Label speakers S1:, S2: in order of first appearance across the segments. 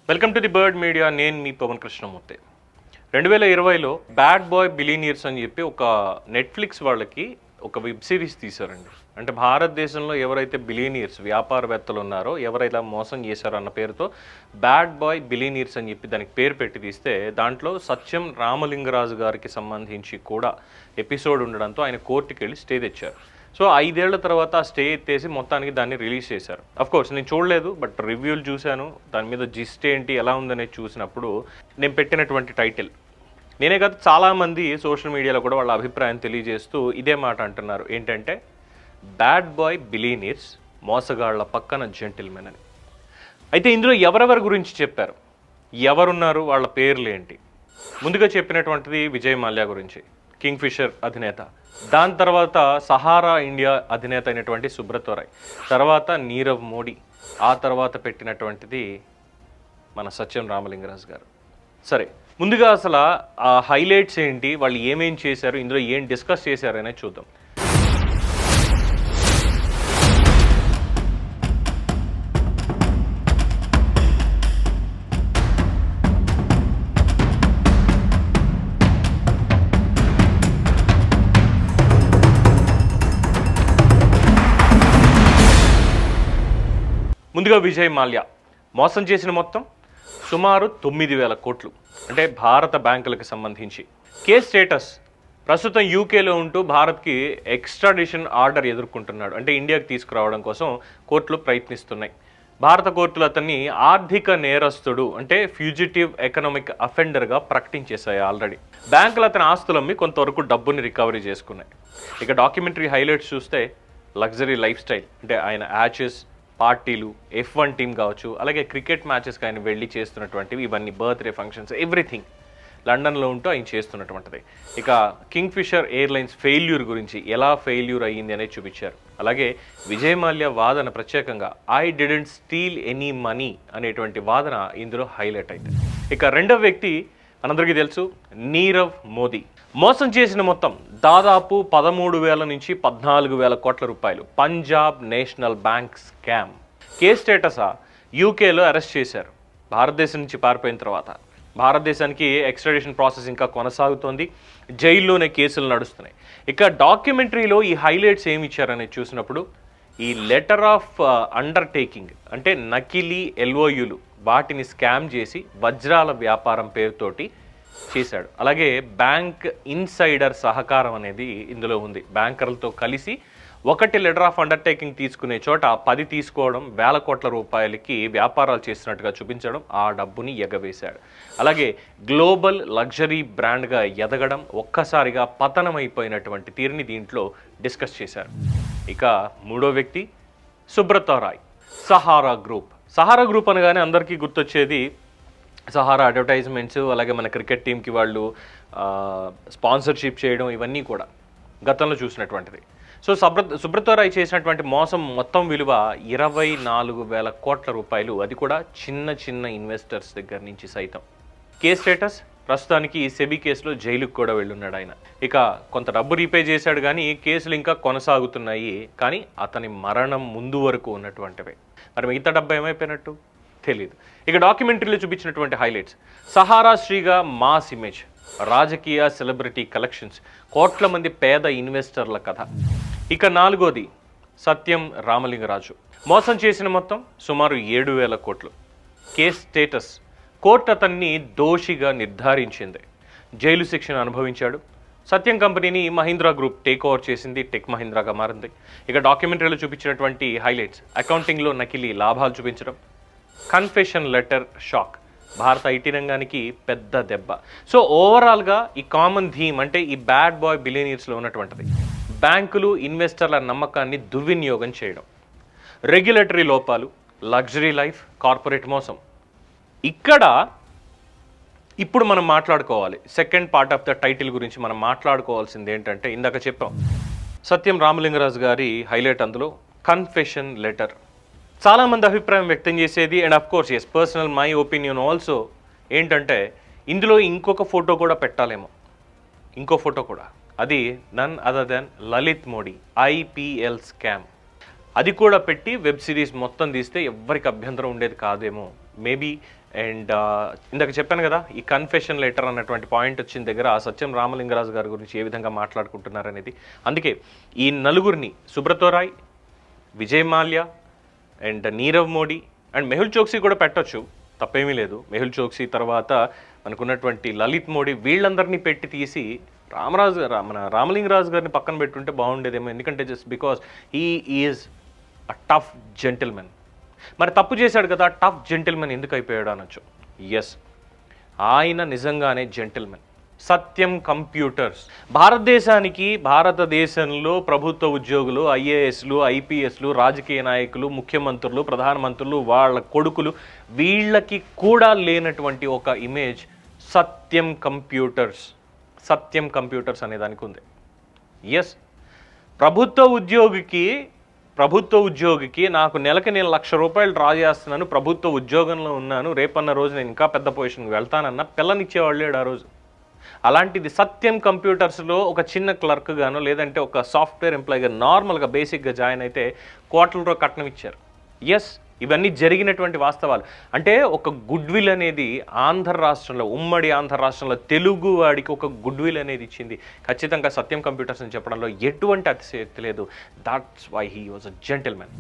S1: Welcome to the bird media. నేను మీ పవన్ కృష్ణమూర్తి. 2020లో బ్యాడ్ బాయ్ బిలీనియర్స్ అని చెప్పి ఒక నెట్ఫ్లిక్స్ వాళ్ళకి ఒక వెబ్ సిరీస్ తీశారండి. అంటే భారతదేశంలో ఎవరైతే బిలీనియర్స్ వ్యాపారవేత్తలు ఉన్నారో, ఎవరైతే మోసం చేశారో అన్న పేరుతో బ్యాడ్ బాయ్ బిలీనియర్స్ అని చెప్పి దానికి పేరు పెట్టి తీస్తే, దాంట్లో సత్యం రామలింగరాజు గారికి సంబంధించి కూడా ఎపిసోడ్ ఉండడంతో ఆయన కోర్టుకి వెళ్ళి స్టే తెచ్చారు. సో 5 ఏళ్ల తర్వాత స్టే ఎత్తేసి మొత్తానికి దాన్ని రిలీజ్ చేశారు. అఫ్కోర్స్ నేను చూడలేదు, బట్ రివ్యూలు చూశాను. దాని మీద జిస్ట్ ఏంటి, ఎలా ఉందనేది చూసినప్పుడు నేను పెట్టినటువంటి టైటిల్, నేనే కాదు చాలామంది సోషల్ మీడియాలో కూడా వాళ్ళ అభిప్రాయం తెలియజేస్తూ ఇదే మాట అంటున్నారు. ఏంటంటే బ్యాడ్ బాయ్ బిలీనియర్స్, మోసగాళ్ల పక్కన జెంటిల్మెన్ అని. అయితే ఇందులో ఎవరెవరి గురించి చెప్పారు, ఎవరున్నారు, వాళ్ళ పేర్లు ఏంటి? ముందుగా చెప్పినటువంటిది విజయ్ మాల్యా గురించి, కింగ్ ఫిషర్ అధినేత. దాని తర్వాత సహారా ఇండియా అధినేత అయినటువంటి సుబ్రతో రాయ్, తర్వాత నీరవ్ మోడీ, ఆ తర్వాత పెట్టినటువంటిది మన సత్యం రామలింగరాజు గారు. సరే, ముందుగా అసలు ఆ హైలైట్స్ ఏంటి, వాళ్ళు ఏమేం చేశారు, ఇందులో ఏం డిస్కస్ చేశారు అనేది చూద్దాం. ముందుగా విజయ్ మాల్యా మోసం చేసిన మొత్తం సుమారు 9,000 కోట్లు, అంటే భారత బ్యాంకులకు సంబంధించి. కేస్ స్టేటస్ ప్రస్తుతం యూకేలో ఉంటూ భారత్కి ఎక్స్ట్రాడిషన్ ఆర్డర్ ఎదుర్కొంటున్నాడు. అంటే ఇండియాకి తీసుకురావడం కోసం కోర్టులు ప్రయత్నిస్తున్నాయి. భారత కోర్టులు అతన్ని ఆర్థిక నేరస్తుడు, అంటే ఫ్యూజిటివ్ ఎకనామిక్ అఫెండర్గా ప్రకటించేశాయి ఆల్రెడీ. బ్యాంకులు అతని ఆస్తులమ్మి కొంతవరకు డబ్బుని రికవరీ చేసుకున్నాయి. ఇక డాక్యుమెంటరీ హైలైట్స్ చూస్తే లగ్జరీ లైఫ్ స్టైల్, అంటే ఆయన యాచెస్, పార్టీలు, F1 టీం కావచ్చు, అలాగే క్రికెట్ మ్యాచెస్కి ఆయన వెళ్ళి చేస్తున్నటువంటివి, ఇవన్నీ బర్త్డే ఫంక్షన్స్, ఎవ్రీథింగ్ లండన్లో ఉంటూ ఆయన చేస్తున్నటువంటిది. ఇక కింగ్ ఫిషర్ ఎయిర్లైన్స్ ఫెయిల్యూర్ గురించి, ఎలా ఫెయిల్యూర్ అయ్యింది అనేది చూపించారు. అలాగే విజయ్ మాల్యా వాదన ప్రత్యేకంగా I didn't steel any money అనేటువంటి వాదన ఇందులో హైలైట్ అయింది. ఇక రెండవ వ్యక్తి మనందరికీ తెలుసు, నీరవ్ మోదీ. మోసం చేసిన మొత్తం దాదాపు 13,000 నుంచి 14,000 కోట్ల రూపాయలు. Punjab national bank scam. Case స్టేటసా యూకేలో అరెస్ట్ చేశారు భారతదేశం నుంచి పారిపోయిన తర్వాత. భారతదేశానికి ఎక్స్ట్రాడిషన్ ప్రాసెస్ ఇంకా కొనసాగుతోంది, జైల్లోనే కేసులు నడుస్తున్నాయి. ఇక డాక్యుమెంటరీలో ఈ హైలైట్స్ ఏమి ఇచ్చారనేది చూసినప్పుడు, ఈ లెటర్ ఆఫ్ అండర్టేకింగ్, అంటే నకిలీ LOUలు, వాటిని స్కామ్ చేసి వజ్రాల వ్యాపారం పేరుతోటి చేశాడు. అలాగే బ్యాంక్ ఇన్సైడర్ సహకారం అనేది ఇందులో ఉంది. బ్యాంకర్లతో కలిసి ఒకటి లెటర్ ఆఫ్ అండర్టేకింగ్ తీసుకునే చోట 10 తీసుకోవడం, 1,000 కోట్ల రూపాయలకి వ్యాపారాలు చేస్తున్నట్టుగా చూపించడం, ఆ డబ్బుని ఎగవేశాడు. అలాగే గ్లోబల్ లగ్జరీ బ్రాండ్గా ఎదగడం, ఒక్కసారిగా పతనమైపోయినటువంటి తీరుని దీంట్లో డిస్కస్ చేశారు. ఇక మూడో వ్యక్తి సుబ్రతో రాయ్, సహారా గ్రూప్. సహారా గ్రూప్ అనగానే అందరికీ గుర్తొచ్చేది సహారా అడ్వర్టైజ్మెంట్స్, అలాగే మన క్రికెట్ టీంకి వాళ్ళు స్పాన్సర్షిప్ చేయడం, ఇవన్నీ కూడా గతంలో చూసినటువంటిది. సో సుబ్రతో రాయ్ చేసినటువంటి మోసం మొత్తం విలువ 24,000 కోట్ల రూపాయలు, అది కూడా చిన్న చిన్న ఇన్వెస్టర్స్ దగ్గర నుంచి సైతం. కేస్ స్టేటస్ ప్రస్తుతానికి సెబీ కేసులో జైలుకు కూడా వెళ్ళున్నాడు ఆయన. ఇక కొంత డబ్బు రీపే చేశాడు, కానీ కేసులు ఇంకా కొనసాగుతున్నాయి. కానీ అతని మరణం ముందు వరకు ఉన్నటువంటివే. మరి మిగతా డబ్బు ఏమైపోయినట్టు తెలీదు. ఇక డాక్యుమెంటరీలో చూపించినటువంటి హైలైట్స్, సహారా శ్రీగా మాస్ ఇమేజ్, రాజకీయ సెలబ్రిటీ కలెక్షన్స్, కోట్ల మంది పేద ఇన్వెస్టర్ల కథ. ఇక నాలుగోది సత్యం రామలింగరాజు. మోసం చేసిన మొత్తం సుమారు 7,000 కోట్లు. కేస్ స్టేటస్ కోర్టు అతన్ని దోషిగా నిర్ధారించింది. జైలు శిక్షను అనుభవించాడు. సత్యం కంపెనీని మహీంద్రా గ్రూప్ టేక్ ఓవర్ చేసింది, టెక్ మహీంద్రాగా మారింది. ఇక డాక్యుమెంటరీలో చూపించినటువంటి హైలైట్స్, అకౌంటింగ్లో నకిలీ లాభాలు చూపించడం, కన్ఫెషన్ లెటర్ షాక్, భారత ఐటీ రంగానికి పెద్ద దెబ్బ. సో ఓవరాల్గా ఈ కామన్ థీమ్, అంటే ఈ బ్యాడ్ బాయ్ బిలియనీర్స్లో ఉన్నటువంటిది, బ్యాంకులు ఇన్వెస్టర్ల నమ్మకాన్ని దుర్వినియోగం చేయడం, రెగ్యులేటరీ లోపాలు, లగ్జరీ లైఫ్, కార్పొరేట్ మోసం. ఇక్కడ ఇప్పుడు మనం మాట్లాడుకోవాలి second part of the title గురించి. మనం మాట్లాడుకోవాల్సింది ఏంటంటే, ఇందాక చెప్పాం సత్యం రామలింగరాజు గారి హైలైట్, అందులో కన్ఫెషన్ లెటర్. చాలామంది అభిప్రాయం వ్యక్తం చేసేది, and of course as personal my opinion also, ఏంటంటే ఇందులో ఇంకొక ఫోటో కూడా పెట్టాలేమో, ఇంకో ఫోటో కూడా. అది none other than Lalit Modi IPL scam. అది కూడా పెట్టి వెబ్ సిరీస్ మొత్తం తీస్తే ఎవ్వరికి అభ్యంతరం ఉండేది కాదేమో. మేబీ అండ్ ఇందాక చెప్పాను కదా, ఈ కన్ఫెషన్ లెటర్ అన్నటువంటి పాయింట్ వచ్చిన దగ్గర ఆ సత్యం రామలింగరాజు గారి గురించి ఏ విధంగా మాట్లాడుకుంటున్నారనేది. అందుకే ఈ నలుగురిని, సుబ్రతో రాయ్, విజయ్ మాల్యా అండ్ నీరవ్ మోడీ అండ్ మెహుల్ చోక్సీ కూడా పెట్టొచ్చు, తప్పేమీ లేదు. మెహుల్ చోక్సీ తర్వాత మనకున్నటువంటి లలిత్ మోడీ, వీళ్ళందరినీ పెట్టి తీసి మన రామలింగరాజు గారిని పక్కన పెట్టుంటే బాగుండేదేమో. ఎందుకంటే just because he is a tough gentleman. మరి తప్పు చేశాడు కదా, టఫ్ జెంటిల్మెన్ ఎందుకు అయిపోయాడు అనొచ్చు. ఎస్, ఆయన నిజంగానే జెంటిల్మెన్. సత్యం కంప్యూటర్స్ భారతదేశంలో ప్రభుత్వ ఉద్యోగులు, ఐఏఎస్లు, ఐపీఎస్లు, రాజకీయ నాయకులు, ముఖ్యమంత్రులు, ప్రధానమంత్రులు, వాళ్ళ కొడుకులు, వీళ్ళకి కూడా లేనటువంటి ఒక ఇమేజ్ సత్యం కంప్యూటర్స్. సత్యం కంప్యూటర్స్ అనే దానికి ఉంది. ఎస్, ప్రభుత్వ ఉద్యోగికి నాకు నెలకి నేను ₹1,00,000 డ్రా చేస్తున్నాను, ప్రభుత్వ ఉద్యోగంలో ఉన్నాను, రేపన్న రోజు నేను ఇంకా పెద్ద పొజిషన్కి వెళ్తానన్న పిల్లనిచ్చేవాళ్ళు లేడు ఆ రోజు. అలాంటిది సత్యం కంప్యూటర్స్లో ఒక చిన్న క్లర్క్ గానో లేదంటే ఒక సాఫ్ట్వేర్ ఎంప్లాయీగా నార్మల్గా బేసిక్గా జాయిన్ అయితే కోట్లలో కట్నం ఇచ్చారు. ఎస్, ఇవన్నీ జరిగినటువంటి వాస్తవాలు. అంటే ఒక గుడ్ విల్ అనేది ఆంధ్ర రాష్ట్రంలో, ఉమ్మడి ఆంధ్ర రాష్ట్రంలో తెలుగు వాడికి ఒక గుడ్ విల్ అనేది ఇచ్చింది ఖచ్చితంగా సత్యం కంప్యూటర్స్ అని చెప్పడంలో ఎటువంటి అతిశయోక్తి లేదు. That's why he was a gentleman.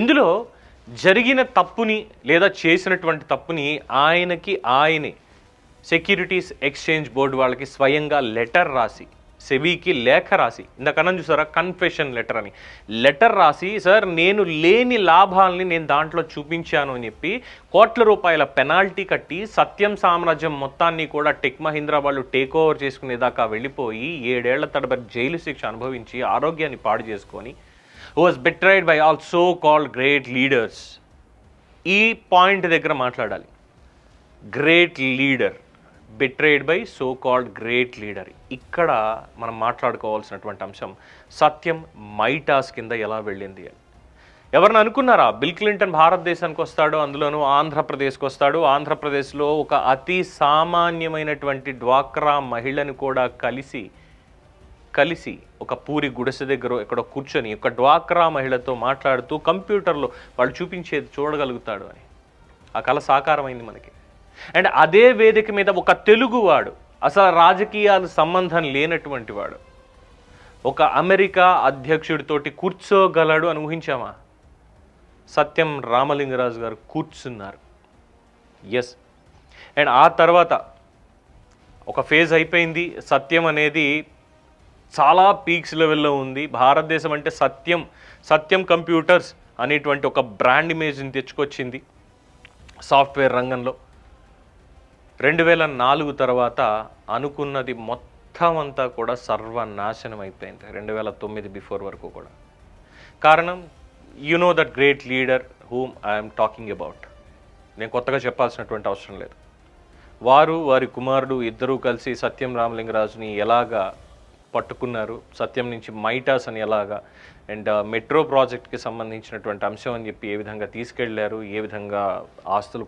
S1: ఇందులో జరిగిన తప్పుని లేదా చేసినటువంటి తప్పుని ఆయనే సెక్యూరిటీస్ ఎక్స్చేంజ్ బోర్డు వాళ్ళకి స్వయంగా లెటర్ రాసి, సెబీకి లేఖ రాసి, ఇందాకన్నా చూసారా కన్ఫెషన్ లెటర్ అని, లెటర్ రాసి, సార్ నేను లేని లాభాలని నేను దాంట్లో చూపించాను అని చెప్పి ₹1,00,000 పెనాల్టీ కట్టి సత్యం సామ్రాజ్యం మొత్తాన్ని కూడా టెక్ మహీంద్రా వాళ్ళు టేక్ ఓవర్ చేసుకునేదాకా వెళ్ళిపోయి 7 ఏళ్ల తడబడి జైలు శిక్ష అనుభవించి ఆరోగ్యాన్ని పాడు చేసుకొని who was betrayed by all so-called great leaders. ఈ పాయింట్ దగ్గర మాట్లాడాలి. Great leader betrayed by so-called great leader. ఇక్కడ మనం మాట్లాడుకోవాల్సినటువంటి అంశం సత్యం మైటాస్ కింద ఎలా వెళ్ళింది అని. ఎవరిని అనుకున్నారా బిల్ క్లింటన్ భారతదేశానికి వస్తాడో, అందులోనూ ఆంధ్రప్రదేశ్కి వస్తాడు, ఆంధ్రప్రదేశ్లో ఒక అతి సామాన్యమైనటువంటి డ్వాక్రా మహిళని కూడా కలిసి ఒక పూరి గుడిసె దగ్గర ఎక్కడో కూర్చొని ఒక డ్వాక్రా మహిళతో మాట్లాడుతూ కంప్యూటర్లో వాళ్ళు చూపించేది చూడగలుగుతాడు అని ఆ కళ సాకారమైంది మనకి. అండ్ అదే వేదిక మీద ఒక తెలుగువాడు, అసలు రాజకీయాలు సంబంధం లేనటువంటి వాడు, ఒక అమెరికా అధ్యక్షుడితోటి కూర్చోగలడు అని ఊహించామా? సత్యం రామలింగరాజు గారు కూర్చున్నారు. ఎస్, అండ్ ఆ తర్వాత ఒక ఫేజ్ అయిపోయింది. సత్యం అనేది చాలా పీక్స్ లెవెల్లో ఉంది. భారతదేశం అంటే సత్యం కంప్యూటర్స్ అనేటువంటి ఒక బ్రాండ్ ఇమేజ్ని తెచ్చుకొచ్చింది సాఫ్ట్వేర్ రంగంలో. 2004 తర్వాత అనుకున్నది మొత్తం అంతా కూడా సర్వనాశనం అయిపోయింది. 2009 బిఫోర్ వరకు కూడా. కారణం, you know that great leader whom I'm talking about. నేను కొత్తగా చెప్పాల్సినటువంటి అవసరం లేదు. వారి కుమారుడు ఇద్దరూ కలిసి సత్యం రామలింగరాజుని ఎలాగా పట్టుకున్నారు, సత్యం నుంచి మైటాస్ అని ఎలాగా, అండ్ మెట్రో ప్రాజెక్ట్కి సంబంధించినటువంటి అంశం అని చెప్పి ఏ విధంగా తీసుకెళ్లారు, ఏ విధంగా ఆస్తులు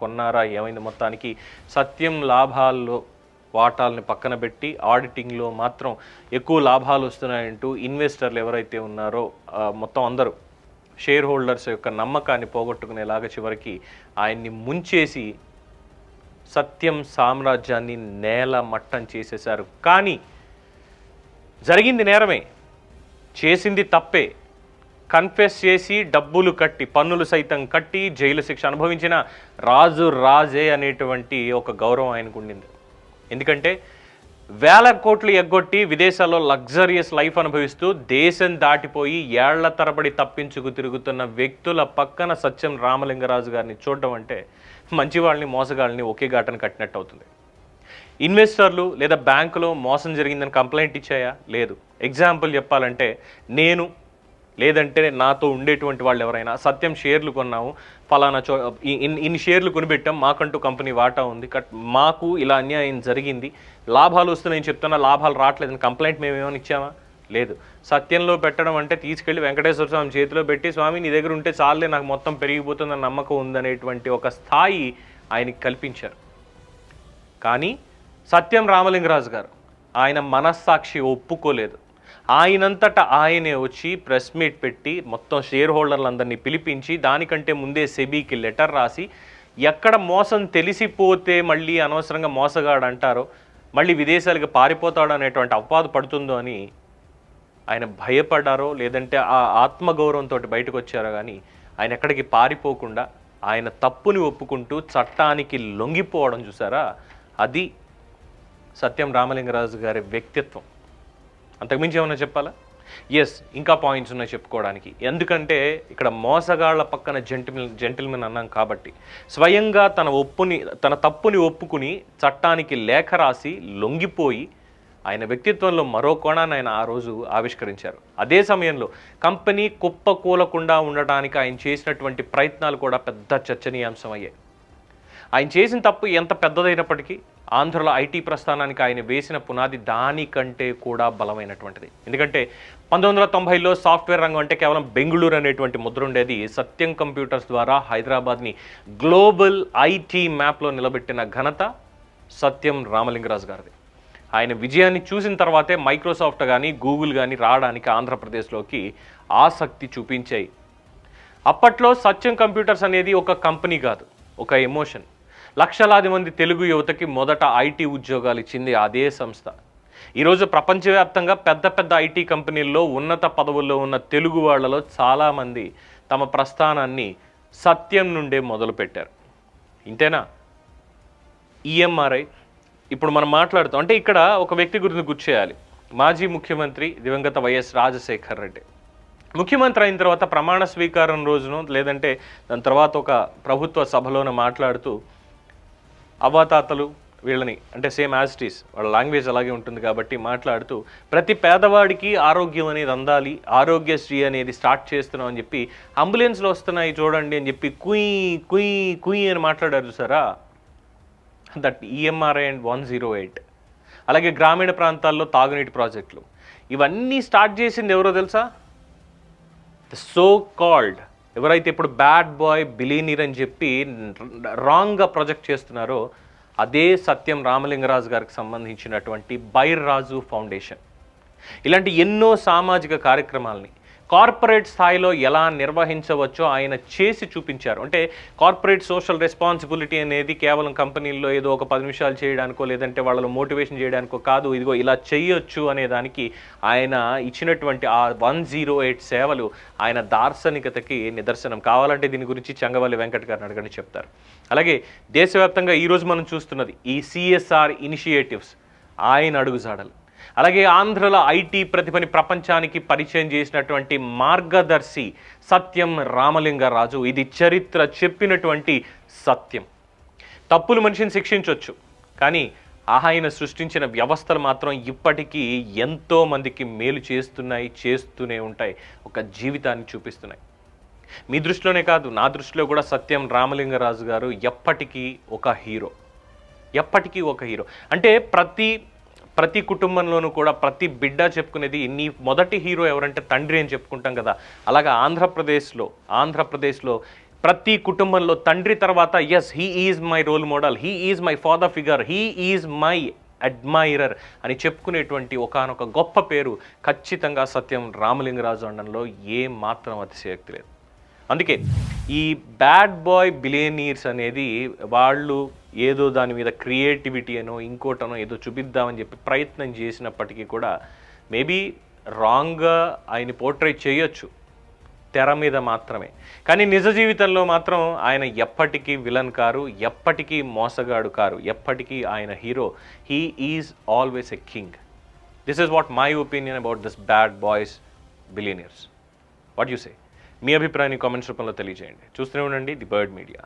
S1: కొన్నారా, ఏమైంది. మొత్తానికి సత్యం లాభాల్లో వాటాలని పక్కన పెట్టి ఆడిటింగ్లో మాత్రం ఎక్కువ లాభాలు వస్తున్నాయంటూ ఇన్వెస్టర్లు ఎవరైతే ఉన్నారో మొత్తం అందరూ షేర్ హోల్డర్స్ యొక్క నమ్మకాన్ని పోగొట్టుకునేలాగా చివరికి ఆయన్ని ముంచేసి సత్యం సామ్రాజ్యాన్ని నేల మట్టం చేసేశారు. కానీ జరిగింది నేరమే, చేసింది తప్పే. కన్ఫెస్ చేసి డబ్బులు కట్టి, పన్నులు సైతం కట్టి జైలు శిక్ష అనుభవించిన రాజే అనేటువంటి ఒక గౌరవం ఆయనకు ఉండింది. ఎందుకంటే వేల కోట్లు ఎగ్గొట్టి విదేశాల్లో లగ్జరియస్ లైఫ్ అనుభవిస్తూ దేశం దాటిపోయి ఏళ్ల తరబడి తప్పించుకు తిరుగుతున్న వ్యక్తుల పక్కన సత్యం రామలింగరాజు గారిని చూడడం అంటే మంచి వాళ్ళని మోసగాళ్ళని ఒకే ఘాటను కట్టినట్టు అవుతుంది. ఇన్వెస్టర్లు లేదా బ్యాంకులో మోసం జరిగిందని కంప్లైంట్ ఇచ్చాయా? లేదు. ఎగ్జాంపుల్ చెప్పాలంటే, నేను లేదంటే నాతో ఉండేటువంటి వాళ్ళు ఎవరైనా సత్యం షేర్లు కొన్నాము, ఫలానా ఇన్ని షేర్లు కొనిపెట్టాం, మాకంటూ కంపెనీ వాటా ఉంది, మాకు ఇలా అన్యాయం జరిగింది, లాభాలు వస్తున్నాయని చెప్తున్నా లాభాలు రావట్లేదని కంప్లైంట్ మేము ఏమైనా ఇచ్చామా? లేదు. సత్యంలో పెట్టడం అంటే తీసుకెళ్ళి వెంకటేశ్వర స్వామి చేతిలో పెట్టి, స్వామి నీ దగ్గర ఉంటే చాలులే నాకు మొత్తం పెరిగిపోతుందని నమ్మకం ఉందనేటువంటి ఒక స్థాయి ఆయనకి కల్పించారు. కానీ సత్యం రామలింగరాజు గారు ఆయన మనస్సాక్షి ఒప్పుకోలేదు. ఆయనంతట ఆయనే వచ్చి ప్రెస్ మీట్ పెట్టి మొత్తం షేర్ హోల్డర్లందరినీ పిలిపించి దానికంటే ముందే సెబీకి లెటర్ రాసి ఎక్కడ మోసం తెలిసిపోతే మళ్ళీ అనవసరంగా మోసగాడు అంటారో, మళ్ళీ విదేశాలకు పారిపోతాడు అనేటువంటి అపవాదు పడుతుందో అని ఆయన భయపడ్డారో, లేదంటే ఆ ఆత్మగౌరవంతో బయటకు వచ్చారో కానీ ఆయన ఎక్కడికి పారిపోకుండా ఆయన తప్పుని ఒప్పుకుంటూ చట్టానికి లొంగిపోవడం చూసారా, అది సత్యం రామలింగరాజు గారి వ్యక్తిత్వం. అంతకుమించి ఏమన్నా చెప్పాలా? ఎస్, ఇంకా పాయింట్స్ ఉన్నాయి చెప్పుకోవడానికి. ఎందుకంటే ఇక్కడ మోసగాళ్ల పక్కన జెంటిల్మెన్ అన్నాం కాబట్టి స్వయంగా తన తప్పుని ఒప్పుకుని చట్టానికి లేఖ రాసి లొంగిపోయి ఆయన వ్యక్తిత్వంలో మరో కోణాన్ని ఆయన ఆ రోజు ఆవిష్కరించారు. అదే సమయంలో కంపెనీ కుప్పకూలకుండా ఉండటానికి ఆయన చేసినటువంటి ప్రయత్నాలు కూడా పెద్ద చర్చనీయాంశం అయ్యాయి. ఆయన చేసిన తప్పు ఎంత పెద్దదైనప్పటికీ ఆంధ్రలో ఐటీ ప్రస్థానానికి ఆయన వేసిన పునాది దానికంటే కూడా బలమైనటువంటిది. ఎందుకంటే 1990లో సాఫ్ట్వేర్ రంగం అంటే కేవలం బెంగళూరు అనేటువంటి ముద్ర ఉండేది. సత్యం కంప్యూటర్స్ ద్వారా హైదరాబాద్ని గ్లోబల్ ఐటీ మ్యాప్లో నిలబెట్టిన ఘనత సత్యం రామలింగరాజు గారిది. ఆయన విజయాన్ని చూసిన తర్వాతే మైక్రోసాఫ్ట్ కానీ గూగుల్ కానీ రావడానికి ఆంధ్రప్రదేశ్లోకి ఆసక్తి చూపించాయి. అప్పట్లో సత్యం కంప్యూటర్స్ అనేది ఒక కంపెనీ కాదు, ఒక ఎమోషన్. లక్షలాది మంది తెలుగు యువతకి మొదట ఐటీ ఉద్యోగాలు ఇచ్చింది అదే సంస్థ. ఈరోజు ప్రపంచవ్యాప్తంగా పెద్ద పెద్ద ఐటీ కంపెనీల్లో ఉన్నత పదవుల్లో ఉన్న తెలుగు వాళ్లలో చాలామంది తమ ప్రస్థానాన్ని సత్యం నుండే మొదలుపెట్టారు. ఇంతేనా? ఈఎంఆర్ఐ ఇప్పుడు మనం మాట్లాడుతాం అంటే ఇక్కడ ఒక వ్యక్తి గురించి గుర్తు చేయాలి. మాజీ ముఖ్యమంత్రి దివంగత వైఎస్ రాజశేఖర్ రెడ్డి ముఖ్యమంత్రి అయిన తర్వాత ప్రమాణ స్వీకారం రోజును లేదంటే దాని తర్వాత ఒక ప్రభుత్వ సభలోనే మాట్లాడుతూ అవ్వాతాతలు వీళ్ళని అంటే సేమ్ యాజ్ ఇట్ ఈస్ వాళ్ళ లాంగ్వేజ్ అలాగే ఉంటుంది కాబట్టి మాట్లాడుతూ ప్రతి పేదవాడికి ఆరోగ్యం అనేది అందాలి, ఆరోగ్యశ్రీ అనేది స్టార్ట్ చేస్తున్నాం అని చెప్పి అంబులెన్స్లో వస్తున్నాయి చూడండి అని చెప్పి కుయ్ కుయ్ కుయ్ అని మాట్లాడారు చూసారా, దట్ ఈఎంఆర్ఐ అండ్ 108. అలాగే గ్రామీణ ప్రాంతాల్లో తాగునీటి ప్రాజెక్టులు ఇవన్నీ స్టార్ట్ చేసింది ఎవరో తెలుసా? సో కాల్డ్ ఎవరైతే ఇప్పుడు బ్యాడ్ బాయ్ బిలీనీర్ అని చెప్పి రాంగ్గా ప్రొజెక్ట్ చేస్తున్నారో అదే సత్యం రామలింగరాజు గారికి సంబంధించినటువంటి బైర్రాజు ఫౌండేషన్. ఇలాంటి ఎన్నో సామాజిక కార్యక్రమాలని కార్పొరేట్ స్థాయిలో ఎలా నిర్వహించవచ్చో ఆయన చేసి చూపించారు. అంటే కార్పొరేట్ సోషల్ రెస్పాన్సిబిలిటీ అనేది కేవలం కంపెనీల్లో ఏదో ఒక 10 నిమిషాలు చేయడానికో లేదంటే వాళ్ళలో మోటివేషన్ చేయడానికో కాదు, ఇదిగో ఇలా చేయొచ్చు అనే దానికి ఆయన ఇచ్చినటువంటి ఆ 108 సేవలు ఆయన దార్శనికతకి నిదర్శనం. కావాలంటే దీని గురించి చంగవల్లి వెంకట్ గారిని అడగండి చెప్తారు. అలాగే దేశవ్యాప్తంగా ఈరోజు మనం చూస్తున్నది ఈ సిఎస్ఆర్ ఇనిషియేటివ్స్ ఆయన అడుగుజాడలు. అలాగే ఆంధ్రలో ఐటీ ప్రతిభని ప్రపంచానికి పరిచయం చేసినటువంటి మార్గదర్శి సత్యం రామలింగరాజు. ఇది చరిత్ర చెప్పినటువంటి సత్యం. తప్పులు మనిషిని శిక్షించవచ్చు, కానీ ఆయన సృష్టించిన వ్యవస్థలు మాత్రం ఇప్పటికీ ఎంతో మందికి మేలు చేస్తున్నాయి, చేస్తూనే ఉంటాయి, ఒక జీవితాన్ని చూపిస్తున్నాయి. మీ దృష్టిలోనే కాదు, నా దృష్టిలో కూడా సత్యం రామలింగరాజు గారు ఎప్పటికీ ఒక హీరో, ఎప్పటికీ ఒక హీరో. అంటే ప్రతి కుటుంబంలోనూ కూడా ప్రతి బిడ్డ చెప్పుకునేది నీ మొదటి హీరో ఎవరంటే తండ్రి అని చెప్పుకుంటాం కదా. అలాగా ఆంధ్రప్రదేశ్లో ప్రతి కుటుంబంలో తండ్రి తర్వాత as he is my role model, he is my father figure, he is my admirer అని చెప్పుకునేటువంటి ఒకానొక గొప్ప పేరు ఖచ్చితంగా సత్యం రామలింగరాజు అనడంలో ఏ మాత్రం అతిశయోక్తి లేదు. అందుకే ఈ బ్యాడ్ బాయ్ బిలియనీర్స్ అనేది వాళ్ళు ఏదో దాని మీద క్రియేటివిటీ అనో ఇంకోటనో ఏదో చూపిద్దామని చెప్పి ప్రయత్నం చేసినప్పటికీ కూడా మేబీ రాంగ్గా ఆయన పోర్ట్రేట్ చేయొచ్చు తెర మీద మాత్రమే, కానీ నిజ జీవితంలో మాత్రం ఆయన ఎప్పటికీ విలన్ కారు, ఎప్పటికీ మోసగాడు కారు, ఎప్పటికీ ఆయన hero. He is always a king. This is what my opinion about this bad boys billionaires. What you say? మీ అభిప్రాయాన్ని కామెంట్స్ రూపంలో తెలియజేయండి. చూస్తూనే ఉండండి ది బర్డ్ మీడియా.